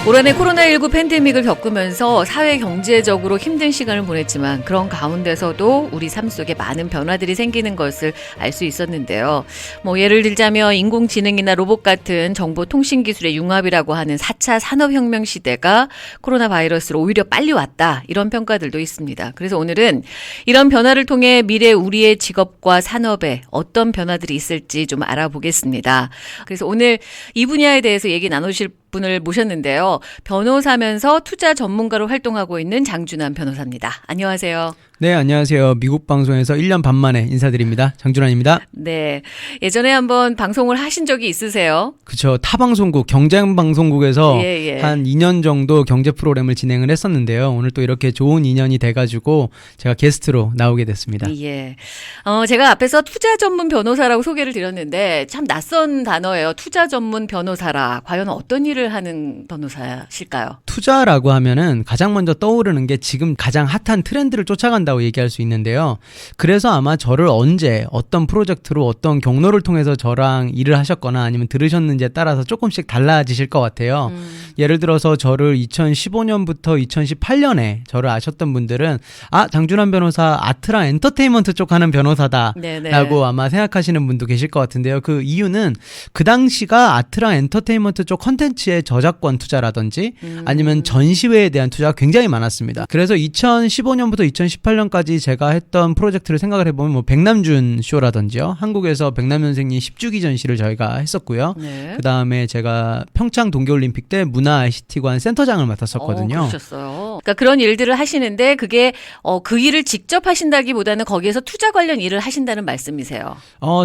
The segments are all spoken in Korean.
올 한해 코로나19 팬데믹을 겪으면서 사회 경제적으로 힘든 시간을 보냈지만 그런 가운데서도 우리 삶 속에 많은 변화들이 생기는 것을 알 수 있었는데요. 예를 들자면 인공지능이나 로봇 같은 정보통신기술의 융합이라고 하는 4차 산업혁명 시대가 코로나 바이러스로 오히려 빨리 왔다. 이런 평가들도 있습니다. 그래서 오늘은 이런 변화를 통해 미래 우리의 직업과 산업에 어떤 변화들이 있을지 좀 알아보겠습니다. 그래서 오늘 이 분야에 대해서 얘기 나누실 분을 모셨는데요. 변호사면서 투자 전문가로 활동하고 있는 장준환 변호사입니다. 안녕하세요. 네, 안녕하세요. 미국 방송에서 1년 반 만에 인사드립니다. 장준환입니다. 네, 예전에 한번 방송을 하신 적이 있으세요? 그렇죠. 타방송국, 경쟁방송국에서 한 2년 정도 경제 프로그램을 진행을 했었는데요. 오늘 또 이렇게 좋은 인연이 돼가지고 제가 게스트로 나오게 됐습니다. 예. 제가 앞에서 투자 전문 변호사라고 소개를 드렸는데 참 낯선 단어예요. 투자 전문 변호사라. 과연 어떤 일을 하는 변호사실까요? 투자라고 하면은 가장 먼저 떠오르는 게 지금 가장 핫한 트렌드를 쫓아간다고 얘기할 수 있는데요. 그래서 아마 저를 언제 어떤 프로젝트로 어떤 경로를 통해서 저랑 일을 하셨거나 아니면 들으셨는지에 따라서 조금씩 달라지실 것 같아요. 예를 들어서 저를 2015년부터 2018년에 저를 아셨던 분들은 장준환 변호사 아트랑 엔터테인먼트 쪽 하는 변호사다 라고 아마 생각하시는 분도 계실 것 같은데요. 그 이유는 그 당시가 아트랑 엔터테인먼트 쪽 컨텐츠의 저작권 투자라든지 아니면 전시회에 대한 투자가 굉장히 많았습니다. 그래서 2015년부터 2018년까지 제가 했던 프로젝트를 생각을 해보면 백남준 쇼라든지요. 한국에서 백남준 선생님 10주기 전시를 저희가 했었고요. 그 다음에 제가 평창 동계올림픽 때 문화 ICT관 센터장을 맡았었거든요. 그러셨어요. 그러니까 그런 일들을 하시는데 그게 그 일을 직접 하신다기보다는 거기에서 투자 관련 일을 하신다는 말씀이세요.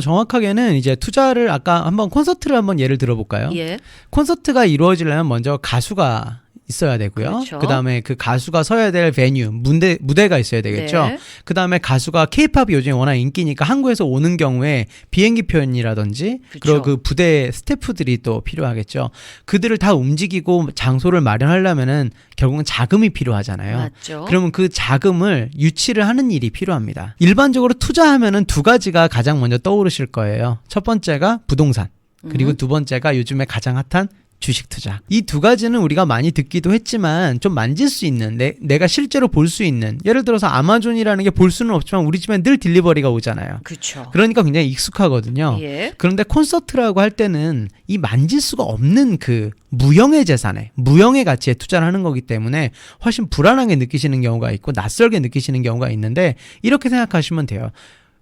정확하게는 이제 투자를 아까 한번 콘서트를 한번 예를 들어볼까요? 예. 콘서트가 이루어지려면 먼저 가수가 있어야 되고요. 그렇죠. 그다음에 그 가수가 서야 될 베뉴, 무대가 있어야 되겠죠. 네. 그다음에 가수가 K-팝이 요즘에 워낙 인기니까 한국에서 오는 경우에 비행기 표현이라든지 그렇죠. 그리고 그 부대 스태프들이 또 필요하겠죠. 그들을 다 움직이고 장소를 마련하려면은 결국은 자금이 필요하잖아요. 맞죠. 그러면 그 자금을 유치를 하는 일이 필요합니다. 일반적으로 투자하면은 두 가지가 가장 먼저 떠오르실 거예요. 첫 번째가 부동산. 그리고 두 번째가 요즘에 가장 핫한 주식 투자. 이 두 가지는 우리가 많이 듣기도 했지만 좀 만질 수 있는 내가 실제로 볼 수 있는, 예를 들어서 아마존이라는 게 볼 수는 없지만 우리 집에 늘 딜리버리가 오잖아요. 그렇죠. 그러니까 굉장히 익숙하거든요. 예. 그런데 콘서트라고 할 때는 이 만질 수가 없는 그 무형의 재산에, 무형의 가치에 투자를 하는 거기 때문에 훨씬 불안하게 느끼시는 경우가 있고 낯설게 느끼시는 경우가 있는데, 이렇게 생각하시면 돼요.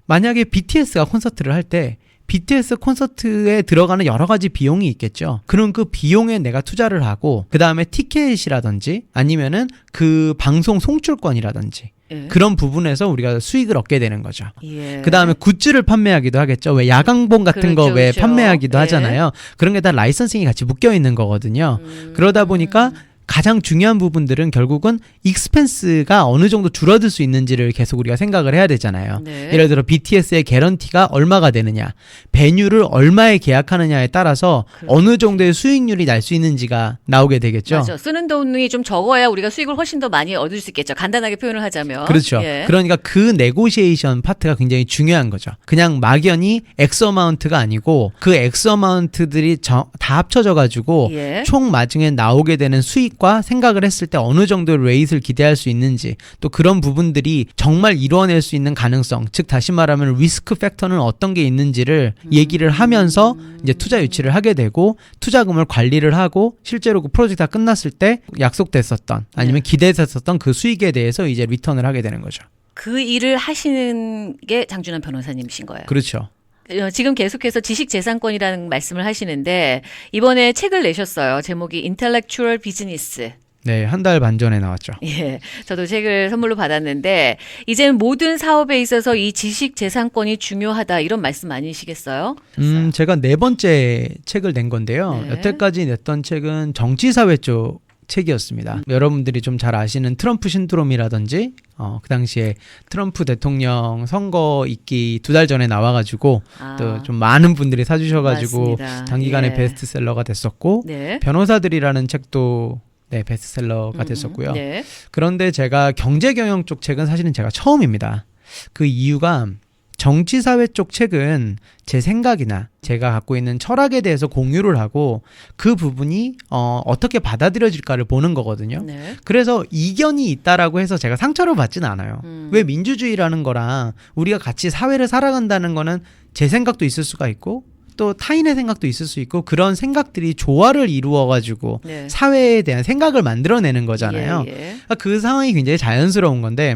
만약에 BTS가 콘서트를 할 때 BTS 콘서트에 들어가는 여러 가지 비용이 있겠죠. 그럼 그 비용에 내가 투자를 하고 그 다음에 티켓이라든지 아니면은 그 방송 송출권이라든지 그런 부분에서 우리가 수익을 얻게 되는 거죠. 그 다음에 굿즈를 판매하기도 하겠죠. 왜 야광봉 같은 거 왜 판매하기도 하잖아요. 그런 게 다 라이선싱이 같이 묶여 있는 거거든요. 그러다 보니까 가장 중요한 부분들은 결국은 익스펜스가 어느 정도 줄어들 수 있는지를 계속 우리가 생각을 해야 되잖아요. 예를 들어 BTS의 개런티가 얼마가 되느냐, 베뉴를 얼마에 계약하느냐에 따라서 어느 정도의 수익률이 날 수 있는지가 나오게 되겠죠. 맞아. 쓰는 돈이 좀 적어야 우리가 수익을 훨씬 더 많이 얻을 수 있겠죠. 간단하게 표현을 하자면. 그렇죠. 그러니까 그 네고시에이션 파트가 굉장히 중요한 거죠. 그냥 막연히 X 어마운트가 아니고 그 X 어마운트들이 다 합쳐져 가지고 총 마중에 나오게 되는 수익 과 생각을 했을 때 어느 정도의 레이트를 기대할 수 있는지, 또 그런 부분들이 정말 이루어낼 수 있는 가능성, 즉 다시 말하면 리스크 팩터는 어떤 게 있는지를 얘기를 하면서 이제 투자 유치를 하게 되고, 투자금을 관리를 하고 실제로 그 프로젝트가 끝났을 때 약속됐었던 아니면 기대됐었던 그 수익에 대해서 이제 리턴을 하게 되는 거죠. 그 일을 하시는 게 장준환 변호사님이신 거예요. 그렇죠. 지금 계속해서 지식재산권이라는 말씀을 하시는데 이번에 책을 내셨어요. 제목이 인텔렉추얼 비즈니스. 네, 한 달 반 전에 나왔죠. 예, 저도 책을 선물로 받았는데 이제는 모든 사업에 있어서 이 지식재산권이 중요하다 이런 말씀 아니시겠어요? 제가 4번째 책을 낸 건데요. 여태까지 냈던 책은 정치사회 쪽 책이었습니다. 여러분들이 좀 잘 아시는 트럼프 신드롬이라든지 그 당시에 트럼프 대통령 선거 있기 2달 전에 나와가지고 또 좀 많은 분들이 사주셔가지고 단기간에 베스트셀러가 됐었고, 변호사들이라는 책도 베스트셀러가 됐었고요. 그런데 제가 경제경영 쪽 책은 사실은 제가 처음입니다. 그 이유가 정치사회 쪽 책은 제 생각이나 제가 갖고 있는 철학에 대해서 공유를 하고 그 부분이 어떻게 받아들여질까를 보는 거거든요. 네. 그래서 이견이 있다라고 해서 제가 상처를 받지는 않아요. 왜 민주주의라는 거랑 우리가 같이 사회를 살아간다는 거는 제 생각도 있을 수가 있고 또 타인의 생각도 있을 수 있고 그런 생각들이 조화를 이루어가지고 네. 사회에 대한 생각을 만들어내는 거잖아요. 예, 예. 그러니까 그 상황이 굉장히 자연스러운 건데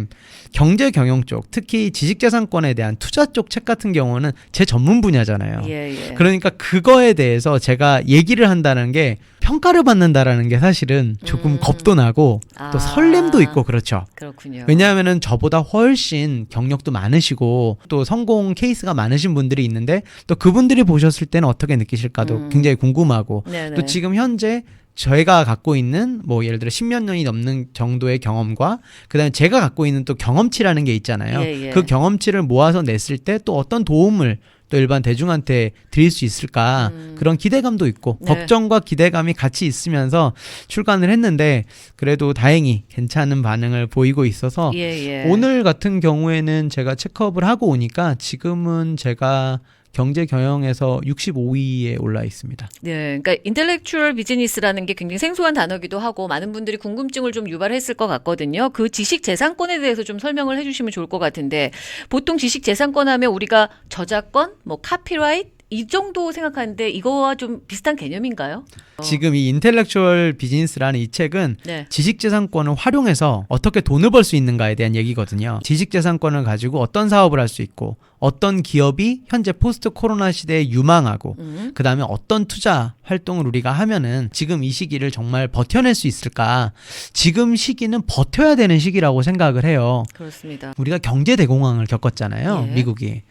경제 경영 쪽 특히 지식재산권에 대한 투자 쪽 책 같은 경우는 제 전문 분야잖아요. 예, 예. 그러니까 그거에 대해서 제가 얘기를 한다는 게 평가를 받는다라는 게 사실은 조금 겁도 나고 또 설렘도 있고 그렇죠. 그렇군요. 왜냐하면은 저보다 훨씬 경력도 많으시고 또 성공 케이스가 많으신 분들이 있는데 또 그분들이 보셨을 때는 어떻게 느끼실까도 굉장히 궁금하고 네네. 또 지금 현재 저희가 갖고 있는 뭐 예를 들어 10몇 년이 넘는 정도의 경험과 그다음에 제가 갖고 있는 또 경험치라는 게 있잖아요. 예, 예. 그 경험치를 모아서 냈을 때 또 어떤 도움을 또 일반 대중한테 드릴 수 있을까 그런 기대감도 있고 네. 걱정과 기대감이 같이 있으면서 출간을 했는데 그래도 다행히 괜찮은 반응을 보이고 있어서 예, 예. 오늘 같은 경우에는 제가 체크업을 하고 오니까 지금은 제가 경제 경영에서 65위에 올라 있습니다. 네, 그러니까 인텔렉추얼 비즈니스라는 게 굉장히 생소한 단어기도 하고 많은 분들이 궁금증을 좀 유발했을 것 같거든요. 그 지식 재산권에 대해서 좀 설명을 해주시면 좋을 것 같은데 보통 지식 재산권 하면 우리가 저작권, 뭐 카피라이트 이 정도 생각하는데 이거와 좀 비슷한 개념인가요? 지금 이 인텔렉추얼 비즈니스라는 이 책은 네. 지식재산권을 활용해서 어떻게 돈을 벌 수 있는가에 대한 얘기거든요. 지식재산권을 가지고 어떤 사업을 할 수 있고 어떤 기업이 현재 포스트 코로나 시대에 유망하고 그 다음에 어떤 투자 활동을 우리가 하면은 지금 이 시기를 정말 버텨낼 수 있을까. 지금 시기는 버텨야 되는 시기라고 생각을 해요. 그렇습니다. 우리가 경제 대공황을 겪었잖아요. 예. 미국이.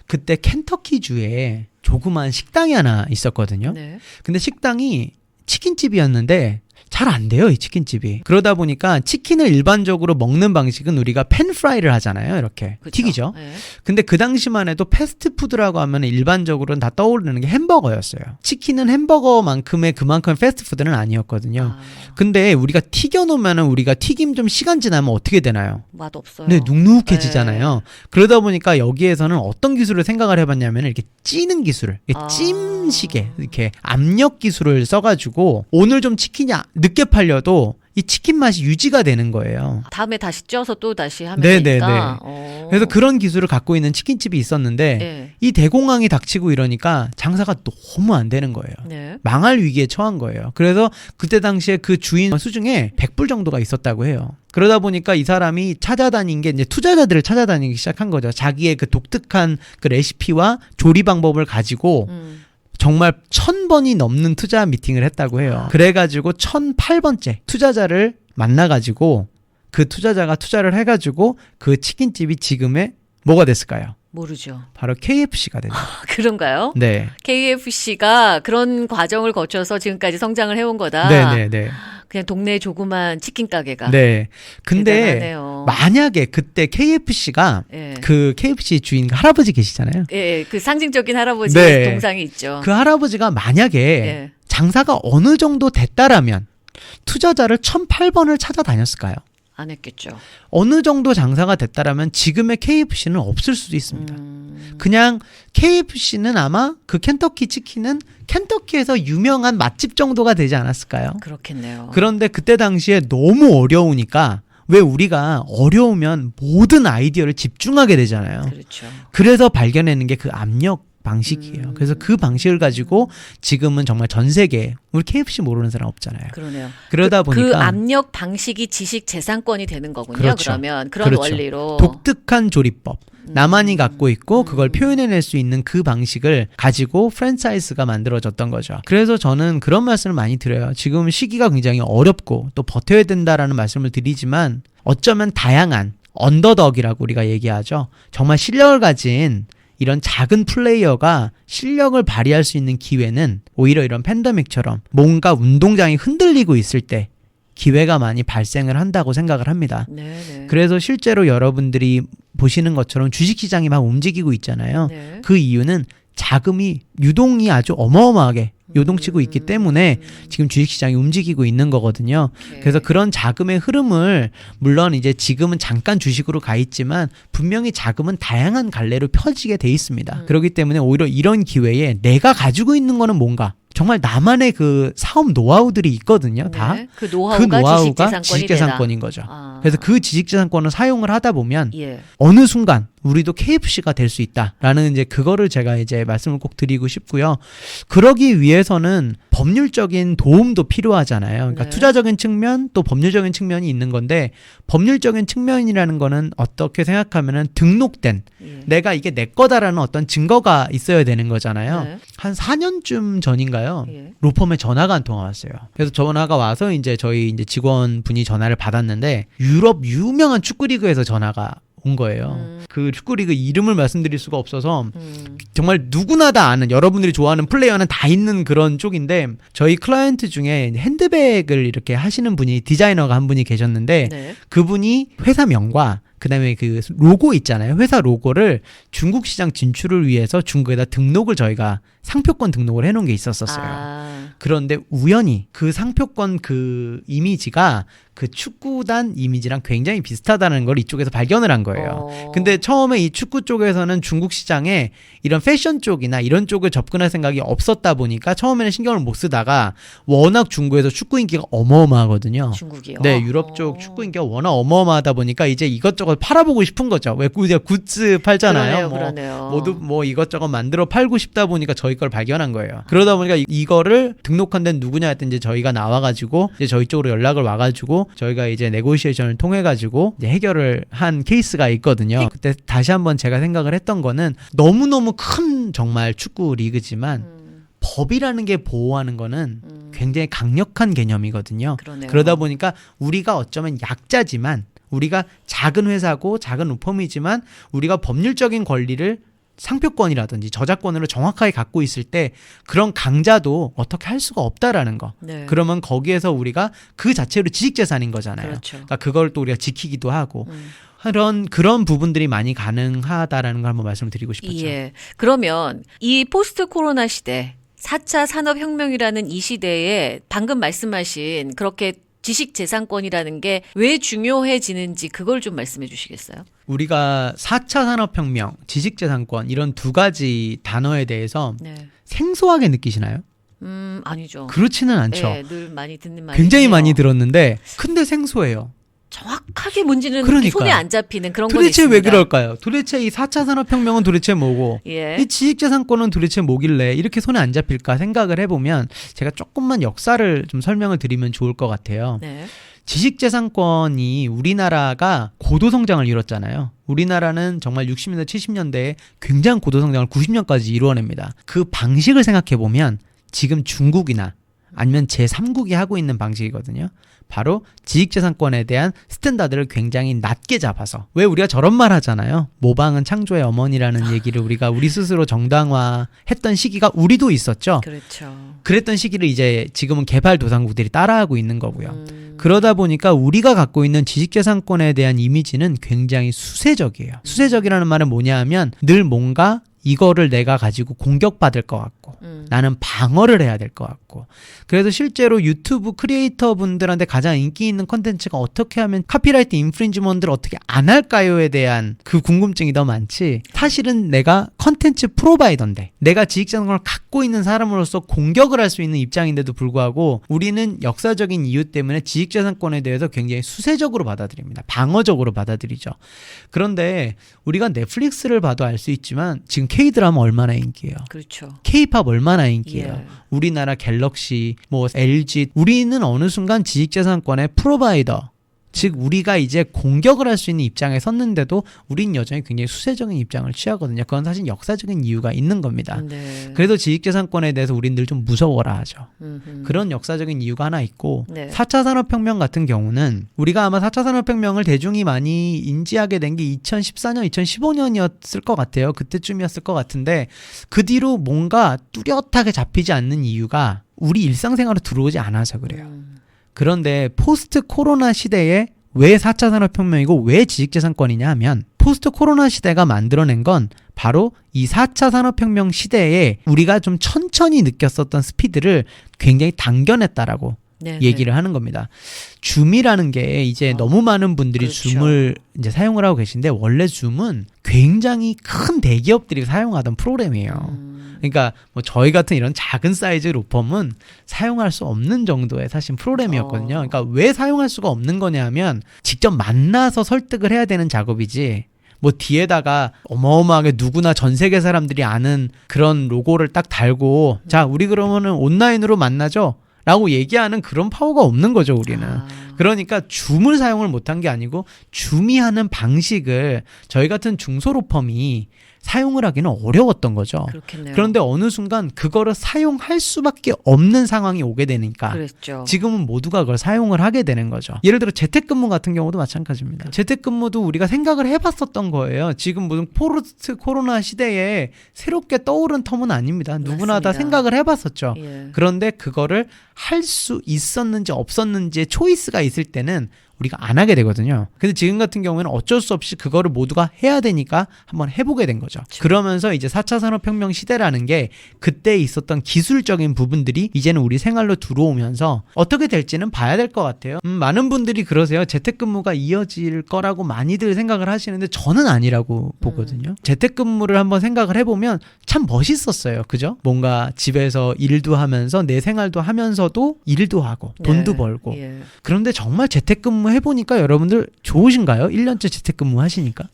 그때 켄터키주에 조그만 식당이 하나 있었거든요. 네. 근데 식당이 치킨집이었는데 잘 안 돼요, 이 치킨집이. 그러다 보니까 치킨을 일반적으로 먹는 방식은 우리가 팬프라이를 하잖아요, 이렇게. 그쵸? 튀기죠. 네. 근데 그 당시만 해도 패스트푸드라고 하면 일반적으로는 다 떠오르는 게 햄버거였어요. 치킨은 햄버거만큼의 그만큼의 패스트푸드는 아니었거든요. 근데 우리가 튀겨놓으면 우리가 튀김 좀 시간 지나면 어떻게 되나요? 맛없어요. 네, 눅눅해지잖아요. 그러다 보니까 여기에서는 어떤 기술을 생각을 해봤냐면 이렇게 찌는 기술을, 이렇게 찜시계, 이렇게 압력 기술을 써가지고 오늘 좀 치킨이 늦게 팔려도 이 치킨 맛이 유지가 되는 거예요. 다음에 다시 쪄서 또 다시 하면 네네네. 되니까. 그래서 그런 기술을 갖고 있는 치킨집이 있었는데 네. 이 대공황이 닥치고 이러니까 장사가 너무 안 되는 거예요. 네. 망할 위기에 처한 거예요. 그래서 그때 당시에 그 주인 수중에 100불 정도가 있었다고 해요. 그러다 보니까 이 사람이 찾아다닌 게 이제 투자자들을 찾아다니기 시작한 거죠. 자기의 그 독특한 그 레시피와 조리 방법을 가지고 정말 1000번이 넘는 투자 미팅을 했다고 해요. 그래가지고 1008번째 투자자를 만나가지고 그 투자자가 투자를 해가지고 그 치킨집이 지금의 뭐가 됐을까요? 모르죠. 바로 KFC가 됐네요. 그런가요? 네. KFC가 그런 과정을 거쳐서 지금까지 성장을 해온 거다. 네네네. 그냥 동네 조그만 치킨 가게가. 네. 근데 대단하네요. 만약에 그때 KFC가 예. 그 KFC 주인 할아버지 계시잖아요. 예, 그 상징적인 할아버지 네. 동상이 있죠. 그 할아버지가 만약에 예. 장사가 어느 정도 됐다라면 투자자를 1008번을 찾아다녔을까요? 안 했겠죠. 어느 정도 장사가 됐다라면 지금의 KFC는 없을 수도 있습니다. 그냥 KFC는 아마 그 켄터키 치킨은 켄터키에서 유명한 맛집 정도가 되지 않았을까요? 그렇겠네요. 그런데 그때 당시에 너무 어려우니까 왜 우리가 어려우면 모든 아이디어를 집중하게 되잖아요. 그렇죠. 그래서 발견하는 게 그 압력 방식이에요. 그래서 그 방식을 가지고 지금은 정말 전 세계에 우리 KFC 모르는 사람 없잖아요. 그러네요. 그러다 보니까 그 압력 방식이 지식 재산권이 되는 거군요. 그렇죠. 그러면 그런 그렇죠. 원리로 독특한 조리법. 나만이 갖고 있고 그걸 표현해낼 수 있는 그 방식을 가지고 프랜차이즈가 만들어졌던 거죠. 그래서 저는 그런 말씀을 많이 드려요. 지금 시기가 굉장히 어렵고 또 버텨야 된다라는 말씀을 드리지만 어쩌면 다양한 언더덕이라고 우리가 얘기하죠. 정말 실력을 가진 이런 작은 플레이어가 실력을 발휘할 수 있는 기회는 오히려 이런 팬데믹처럼 뭔가 운동장이 흔들리고 있을 때 기회가 많이 발생을 한다고 생각을 합니다. 네네. 그래서 실제로 여러분들이 보시는 것처럼 주식시장이 막 움직이고 있잖아요. 네. 그 이유는 자금이 유동이 아주 어마어마하게 요동치고 있기 때문에 지금 주식시장이 움직이고 있는 거거든요. 오케이. 그래서 그런 자금의 흐름을 물론 이제 지금은 잠깐 주식으로 가 있지만 분명히 자금은 다양한 갈래로 펴지게 돼 있습니다. 그렇기 때문에 오히려 이런 기회에 내가 가지고 있는 거는 뭔가 정말 나만의 그 사업 노하우들이 있거든요. 다. 네. 그 노하우가 지식재산권인 거죠. 아. 그래서 그 지식재산권을 사용을 하다 보면 예. 어느 순간 우리도 KFC가 될 수 있다라는 이제 그거를 제가 이제 말씀을 꼭 드리고 싶고요. 그러기 위해서는 법률적인 도움도 필요하잖아요. 그러니까 네. 투자적인 측면 또 법률적인 측면이 있는 건데 법률적인 측면이라는 거는 어떻게 생각하면은 등록된 예. 내가 이게 내 거다라는 어떤 증거가 있어야 되는 거잖아요. 네. 한 4년쯤 전인가요? 예. 로펌에 전화가 한 통 왔어요. 그래서 전화가 와서 이제 저희 이제 직원분이 전화를 받았는데 유럽 유명한 축구 리그에서 전화가 온 거예요. 그 축구 리그 이름을 말씀드릴 수가 없어서 정말 누구나 다 아는 여러분들이 좋아하는 플레이어는 다 있는 그런 쪽인데 저희 클라이언트 중에 핸드백을 이렇게 하시는 분이 디자이너가 한 분이 계셨는데 네. 그분이 회사명과 그다음에 그 로고 있잖아요. 회사 로고를 중국 시장 진출을 위해서 중국에다 등록을 저희가 상표권 등록을 해놓은 게 있었어요. 아. 그런데 우연히 그 상표권 그 이미지가 그 축구단 이미지랑 굉장히 비슷하다는 걸 이쪽에서 발견을 한 거예요. 근데 처음에 이 축구 쪽에서는 중국 시장에 이런 패션 쪽이나 이런 쪽을 접근할 생각이 없었다 보니까 처음에는 신경을 못 쓰다가 워낙 중국에서 축구 인기가 어마어마하거든요. 중국이요. 네, 유럽 쪽 축구 인기가 워낙 어마어마하다 보니까 이제 이것저것 팔아보고 싶은 거죠. 왜 우리가 굿즈 팔잖아요. 그러네요. 모두 뭐 이것저것 만들어 팔고 싶다 보니까 저희 걸 발견한 거예요. 그러다 보니까 이거를 등록한 데는 누구냐 했더니 이제 저희가 나와가지고 이제 저희 쪽으로 연락을 와가지고 저희가 이제 네고시에이션을 통해가지고 이제 해결을 한 케이스가 있거든요. 그때 다시 한번 제가 생각을 했던 거는 너무너무 큰 정말 축구 리그지만 법이라는 게 보호하는 거는 굉장히 강력한 개념이거든요. 그러네요. 그러다 보니까 우리가 어쩌면 약자지만 우리가 작은 회사고 작은 로펌이지만 우리가 법률적인 권리를 상표권이라든지 저작권으로 정확하게 갖고 있을 때 그런 강자도 어떻게 할 수가 없다라는 거. 네. 그러면 거기에서 우리가 그 자체로 지식재산인 거잖아요. 그렇죠. 그러니까 그걸 또 우리가 지키기도 하고 그런 부분들이 많이 가능하다라는 걸 한번 말씀드리고 싶었죠. 예. 그러면 이 포스트 코로나 시대 4차 산업혁명이라는 이 시대에 방금 말씀하신 그렇게 지식재산권이라는 게 왜 중요해지는지 그걸 좀 말씀해 주시겠어요? 우리가 4차 산업혁명, 지식재산권 이런 두 가지 단어에 대해서 네. 생소하게 느끼시나요? 아니죠. 그렇지는 않죠. 네, 늘 많이 듣는 말이에요. 굉장히 많이 들었는데 근데 생소해요. 정확하게 뭔지는 그러니까요. 손에 안 잡히는 그런 건 도대체 있습니다. 왜 그럴까요? 도대체 이 4차 산업혁명은 도대체 뭐고 예. 이 지식재산권은 도대체 뭐길래 이렇게 손에 안 잡힐까 생각을 해보면 제가 조금만 역사를 좀 설명을 드리면 좋을 것 같아요. 네. 지식재산권이 우리나라가 고도성장을 이뤘잖아요. 우리나라는 정말 60년대, 70년대에 굉장한 고도성장을 90년까지 이루어냅니다. 그 방식을 생각해보면 지금 중국이나 아니면 제3국이 하고 있는 방식이거든요. 바로 지식재산권에 대한 스탠다드를 굉장히 낮게 잡아서 왜 우리가 저런 말 하잖아요. 모방은 창조의 어머니라는 얘기를 우리가 우리 스스로 정당화했던 시기가 우리도 있었죠. 그렇죠. 그랬던 시기를 이제 지금은 개발도상국들이 따라하고 있는 거고요. 그러다 보니까 우리가 갖고 있는 지식재산권에 대한 이미지는 굉장히 수세적이에요. 수세적이라는 말은 뭐냐 하면 늘 뭔가 이거를 내가 가지고 공격받을 것 같고 나는 방어를 해야 될 것 같고 그래서 실제로 유튜브 크리에이터 분들한테 가장 인기 있는 컨텐츠가 어떻게 하면 카피라이트 인프린지먼트를 어떻게 안 할까요에 대한 그 궁금증이 더 많지 사실은 내가 컨텐츠 프로바이더인데 내가 지식재산권을 갖고 있는 사람으로서 공격을 할 수 있는 입장인데도 불구하고 우리는 역사적인 이유 때문에 지식재산권에 대해서 굉장히 수세적으로 받아들입니다. 방어적으로 받아들이죠. 그런데 우리가 넷플릭스를 봐도 알 수 있지만 지금 K-드라마 얼마나 인기예요. 그렇죠. K-팝 얼마나 인기예요. 예. 우리나라 갤럭시, 뭐 LG 우리는 어느 순간 지식재산권의 프로바이더 즉 우리가 이제 공격을 할 수 있는 입장에 섰는데도 우린 여전히 굉장히 수세적인 입장을 취하거든요. 그건 사실 역사적인 이유가 있는 겁니다. 네. 그래도 지식재산권에 대해서 우린 늘 좀 무서워라 하죠. 그런 역사적인 이유가 하나 있고 네. 4차 산업혁명 같은 경우는 우리가 아마 4차 산업혁명을 대중이 많이 인지하게 된 게 2014년, 2015년이었을 것 같아요. 그때쯤이었을 것 같은데 그 뒤로 뭔가 뚜렷하게 잡히지 않는 이유가 우리 일상생활에 들어오지 않아서 그래요. 그런데 포스트 코로나 시대에 왜 4차 산업혁명이고 왜 지식재산권이냐 하면 포스트 코로나 시대가 만들어낸 건 바로 이 4차 산업혁명 시대에 우리가 좀 천천히 느꼈었던 스피드를 굉장히 당겨냈다라고 네, 얘기를 하는 겁니다. 줌이라는 게 이제 너무 많은 분들이 그렇죠. 줌을 이제 사용을 하고 계신데 원래 줌은 굉장히 큰 대기업들이 사용하던 프로그램이에요. 그러니까 뭐 저희 같은 이런 작은 사이즈 로펌은 사용할 수 없는 정도의 사실 프로그램이었거든요. 그러니까 왜 사용할 수가 없는 거냐면 직접 만나서 설득을 해야 되는 작업이지 뭐 뒤에다가 어마어마하게 누구나 전 세계 사람들이 아는 그런 로고를 딱 달고 자 우리 그러면은 온라인으로 만나죠 라고 얘기하는 그런 파워가 없는 거죠 우리는. 그러니까 줌을 사용을 못한 게 아니고 줌이 하는 방식을 저희 같은 중소로펌이 사용을 하기는 어려웠던 거죠. 그렇겠네요. 그런데 어느 순간 그거를 사용할 수밖에 없는 상황이 오게 되니까 그랬죠. 지금은 모두가 그걸 사용을 하게 되는 거죠. 예를 들어 재택근무 같은 경우도 마찬가지입니다. 재택근무도 우리가 생각을 해봤었던 거예요. 지금 무슨 포스트 코로나 시대에 새롭게 떠오른 텀은 아닙니다. 누구나 다 맞습니다. 생각을 해봤었죠. 예. 그런데 그거를 할 수 있었는지 없었는지의 초이스가 있을 때는 우리가 안 하게 되거든요. 근데 지금 같은 경우에는 어쩔 수 없이 그거를 모두가 해야 되니까 한번 해보게 된 거죠. 그렇죠. 그러면서 이제 4차 산업혁명 시대라는 게 그때 있었던 기술적인 부분들이 이제는 우리 생활로 들어오면서 어떻게 될지는 봐야 될 것 같아요. 많은 분들이 그러세요. 재택근무가 이어질 거라고 많이들 생각을 하시는데 저는 아니라고 보거든요. 재택근무를 한번 생각을 해보면 참 멋있었어요. 그죠? 뭔가 집에서 일도 하면서 내 생활도 하면서도 일도 하고 돈도 네. 벌고 예. 그런데 정말 재택근무 해보니까 여러분들 좋으신가요? 1년째 재택근무 하시니까?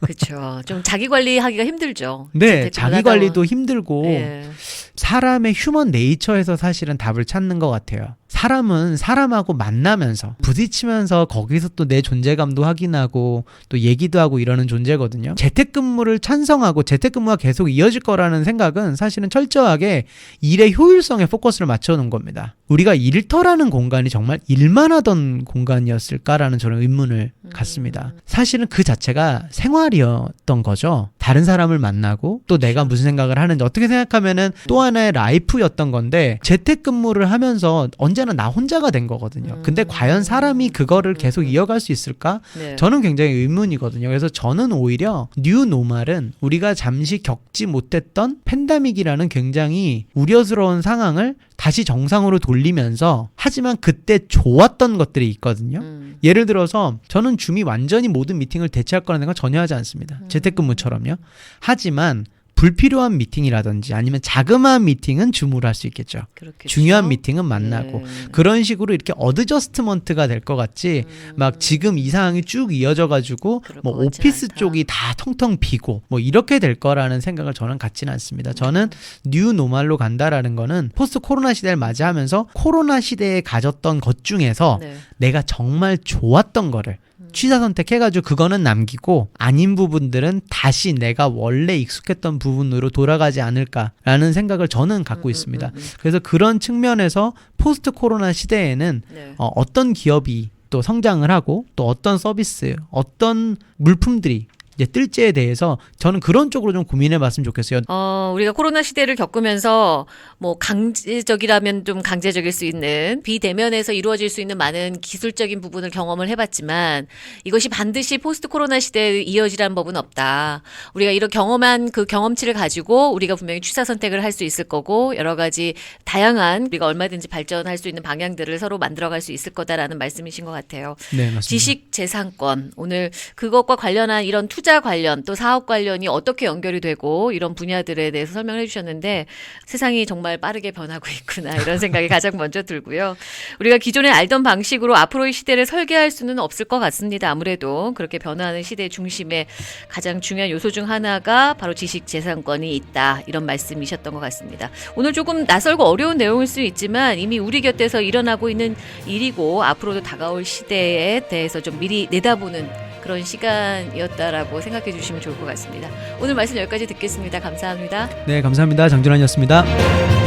그렇죠. 좀 자기 관리하기가 힘들죠. 네, 재택근무 자기 하다 관리도 보면. 힘들고 예. 사람의 휴먼 네이처에서 사실은 답을 찾는 것 같아요. 사람은 사람하고 만나면서 부딪히면서 거기서 또 내 존재감도 확인하고 또 얘기도 하고 이러는 존재거든요. 재택근무를 찬성하고 재택근무가 계속 이어질 거라는 생각은 사실은 철저하게 일의 효율성에 포커스를 맞춰놓은 겁니다. 우리가 일터라는 공간이 정말 일만 하던 공간이었을까라는 저는 의문을 갖습니다. 사실은 그 자체가 생활이었던 거죠. 다른 사람을 만나고 또 내가 무슨 생각을 하는지 어떻게 생각하면은 또 하나의 라이프였던 건데 재택근무를 하면서 언제나 나 혼자가 된 거거든요. 근데 과연 사람이 그거를 계속 이어갈 수 있을까? 네. 저는 굉장히 의문이거든요. 그래서 저는 오히려 뉴 노멀은 우리가 잠시 겪지 못했던 팬데믹이라는 굉장히 우려스러운 상황을 다시 정상으로 돌리면서 하지만 그때 좋았던 것들이 있거든요. 예를 들어서 저는 줌이 완전히 모든 미팅을 대체할 거라는 생각 전혀 하지 않습니다. 재택근무처럼요. 하지만 불필요한 미팅이라든지 아니면 자그마한 미팅은 줌으로 할 수 있겠죠. 그렇겠죠. 중요한 미팅은 만나고 네. 그런 식으로 이렇게 어드저스트먼트가 될 것 같지 막 지금 이 상황이 쭉 이어져 가지고 그럴 뭐 것 같진 오피스 않다. 쪽이 다 텅텅 비고 뭐 이렇게 될 거라는 생각을 저는 갖지는 않습니다. 저는 뉴 노멀로 간다라는 거는 포스트 코로나 시대를 맞이하면서 코로나 시대에 가졌던 것 중에서 네. 내가 정말 좋았던 거를 취사 선택해가지고 그거는 남기고 아닌 부분들은 다시 내가 원래 익숙했던 부분으로 돌아가지 않을까라는 생각을 저는 갖고 있습니다. 그래서 그런 측면에서 포스트 코로나 시대에는 네. 어떤 기업이 또 성장을 하고 또 어떤 서비스, 어떤 물품들이 이제 뜰지에 대해서 저는 그런 쪽으로 좀 고민해 봤으면 좋겠어요. 우리가 코로나 시대를 겪으면서 뭐 강제적이라면 좀 강제적일 수 있는 비대면에서 이루어질 수 있는 많은 기술적인 부분을 경험을 해봤지만 이것이 반드시 포스트 코로나 시대에 이어지라는 법은 없다. 우리가 이런 경험한 그 경험치를 가지고 우리가 분명히 취사 선택을 할 수 있을 거고 여러 가지 다양한 우리가 얼마든지 발전할 수 있는 방향들을 서로 만들어갈 수 있을 거다라는 말씀이신 것 같아요. 네, 맞습니다. 지식재산권 오늘 그것과 관련한 이런 투자 관련 또 사업 관련이 어떻게 연결이 되고 이런 분야들에 대해서 설명을 해주셨는데 세상이 정말 빠르게 변하고 있구나 이런 생각이 가장 먼저 들고요. 우리가 기존에 알던 방식으로 앞으로의 시대를 설계할 수는 없을 것 같습니다. 아무래도 그렇게 변화하는 시대 중심에 가장 중요한 요소 중 하나가 바로 지식재산권이 있다 이런 말씀이셨던 것 같습니다. 오늘 조금 낯설고 어려운 내용일 수 있지만 이미 우리 곁에서 일어나고 있는 일이고 앞으로도 다가올 시대에 대해서 좀 미리 내다보는 그런 시간이었다라고 생각해 주시면 좋을 것 같습니다. 오늘 말씀 여기까지 듣겠습니다. 감사합니다. 네, 감사합니다. 장준환이었습니다.